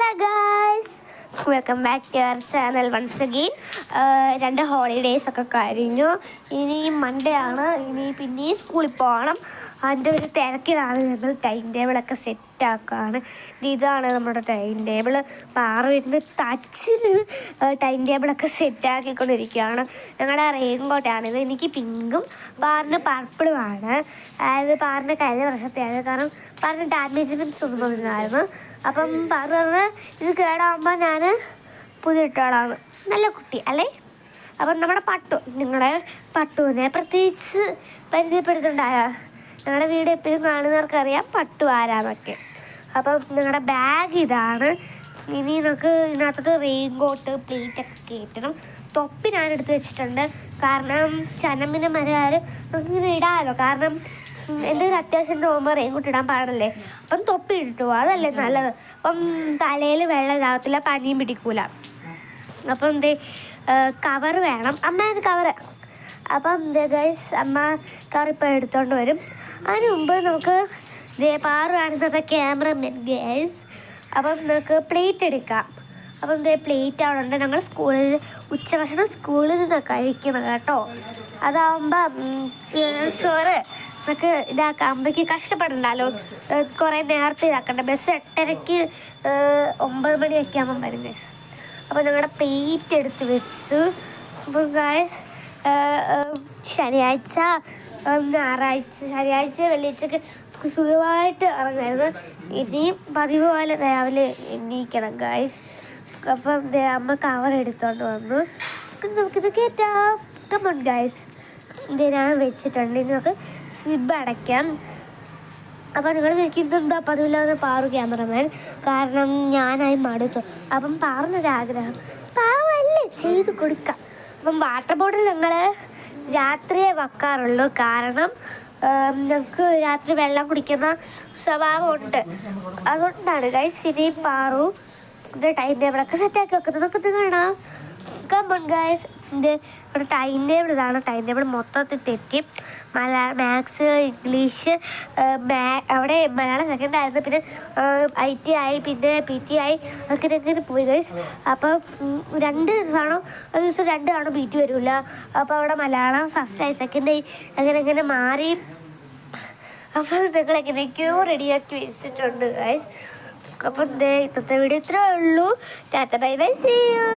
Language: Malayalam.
Hello guys, welcome back to our channel once again. 2 holidays ഒക്കെ കഴിഞ്ഞു. ഇനി മൺഡേ ആണ്. ഇനി പിന്നെയും സ്കൂളിൽ പോകണം. അതിൻ്റെ ഒരു തിരക്കിലാണ്. ഞങ്ങൾ ടൈം ടേബിളൊക്കെ സെറ്റാക്കുകയാണ്. ഇതാണ് നമ്മുടെ ടൈം ടേബിൾ. പാറുവിൻ്റെ ടച്ചിന് ടൈം ടേബിളൊക്കെ സെറ്റാക്കിക്കൊണ്ടിരിക്കുകയാണ്. ഞങ്ങളുടെ റെയിൻകോട്ടാണിത്. എനിക്ക് പിങ്കും പാറിന് പർപ്പിളുമാണ്. അതായത് പാറിൻ്റെ കഴിഞ്ഞ വർഷത്തെയാണ്. കാരണം പാറിന് ഡാമേജ്മെൻറ്റ്സ് ഒന്നും വന്നിരുന്നായിരുന്നു. അപ്പം പറഞ്ഞ് ഇത് കേടാകുമ്പോൾ ഞാൻ പുതിയ ഇട്ടോളാണ്. നല്ല കുട്ടി അല്ലേ? അപ്പം നമ്മുടെ പട്ടു, നിങ്ങളെ പട്ടുവിനെ പ്രത്യേകിച്ച് പരിചയപ്പെടുത്തുണ്ടായ ഞങ്ങളുടെ വീട് എപ്പോഴും കാണുന്നവർക്കറിയാം പട്ടു ആരാന്നൊക്കെ. അപ്പം നിങ്ങളുടെ ബാഗ് ഇതാണ്. ഇനി നമുക്ക് ഇതിനകത്തോട്ട് റെയിൻകോട്ട് പ്ലേറ്റൊക്കെ കയറ്റണം. തൊപ്പി ഞാൻ എടുത്ത് വെച്ചിട്ടുണ്ട്. കാരണം ചനമ്പിന് മരയാൽ നമുക്കിങ്ങനെ ഇടാമല്ലോ. കാരണം എന്തെങ്കിലും അത്യാവശ്യം പോകുമ്പോൾ റെയിൻകോട്ട് ഇടാൻ പാടല്ലേ. അപ്പം തൊപ്പി ഇട്ടു പോകും, അതല്ലേ നല്ലത്. അപ്പം തലയിൽ വെള്ളം ഇതാകത്തില്ല, പനിയും പിടിക്കൂല. അപ്പം കവർ വേണം. അമ്മേൻ്റെ കവറ്. അപ്പം ഗൈസ്, അമ്മ കവർ ഇപ്പോൾ എടുത്തോണ്ട് വരും. അതിന് മുമ്പ് നമുക്ക് പാറു കാണുന്നത് ക്യാമറമാൻ ഗൈസ്. അപ്പം നമുക്ക് പ്ലേറ്റ് എടുക്കാം. അപ്പം പ്ലേറ്റ് അവിടെ ഉണ്ട്. ഞങ്ങൾ സ്കൂളിൽ ഉച്ചഭക്ഷണം സ്കൂളിൽ നിന്ന് കഴിക്കണം കേട്ടോ. അതാവുമ്പം ചോറ് നമുക്ക് ഇതാക്കുമ്പോഴേക്ക് കഷ്ടപ്പെടണ്ടല്ലോ. കുറേ നേരത്തെ ഇതാക്കണ്ട. ബസ് 8:30 9 മണിയൊക്കെ ആകുമ്പം വരും ഗൈസ്. അപ്പോൾ ഞങ്ങളുടെ പ്ലേറ്റ് എടുത്ത് വെച്ചു. അപ്പം ഗൈസ്, ശനിയാഴ്ച വെള്ളിയാഴ്ചയൊക്കെ സുഖമായിട്ട് ഇറങ്ങായിരുന്നു. ഇനിയും പതിവ് പോലെ രാവിലെ എണീക്കണം ഗൈസ്. അപ്പം അമ്മ കവർ എടുത്തോണ്ട് വന്നു. നമുക്കിത് കയറ്റാം. Come on guys. ഞാൻ വെച്ചിട്ടുണ്ട്. ഇനി നമുക്ക് സിബ് അടയ്ക്കാം. അപ്പം നിങ്ങൾ ചോദിക്കുന്നത് എന്താ പതിവില്ലാതെ പാറു ക്യാമറമാൻ? കാരണം ഞാനായി മടുത്തു. അപ്പം പാറിനൊരാഗ്രഹം, പാവല്ലേ, ചെയ്ത് കൊടുക്കാം. അപ്പം വാട്ടർ ബോട്ടിൽ ഞങ്ങൾ രാത്രിയെ വെക്കാറുള്ളൂ. കാരണം ഞങ്ങൾക്ക് രാത്രി വെള്ളം കുടിക്കുന്ന സ്വഭാവമുണ്ട്. അതുകൊണ്ടാണ് ഗൈസ്. ഇനി പാറു ടൈം ടേബിളൊക്കെ സെറ്റാക്കി വെക്കുന്നത്. നമുക്കിത് കാണാം. Come on guys. ടൈം ടേബിൾ ഇതാണ്. ടൈം ടേബിൾ മൊത്തത്തിൽ തെറ്റി. മാത്സ്, ഇംഗ്ലീഷ്, അവിടെ മലയാളം സെക്കൻഡ് ആയിരുന്നു. പിന്നെ IT ആയി, പിന്നെ PT ആയി, അങ്ങനെ പോയി ഗൈസ്. അപ്പം 2 ദിവസമാണോ ഒരു ദിവസം 2 തവണ PT വരില്ല. അപ്പോൾ അവിടെ മലയാളം ഫസ്റ്റായി, സെക്കൻഡായി, അങ്ങനെ മാറി. അപ്പം നിങ്ങളെങ്ങനെയൊക്കെയോ റെഡിയാക്കി വെച്ചിട്ടുണ്ട് ഗൈസ്. അപ്പം ഇന്നത്തെ വീഡിയോ ഇത്രേ ഉള്ളൂ. Tata bye bye, see U.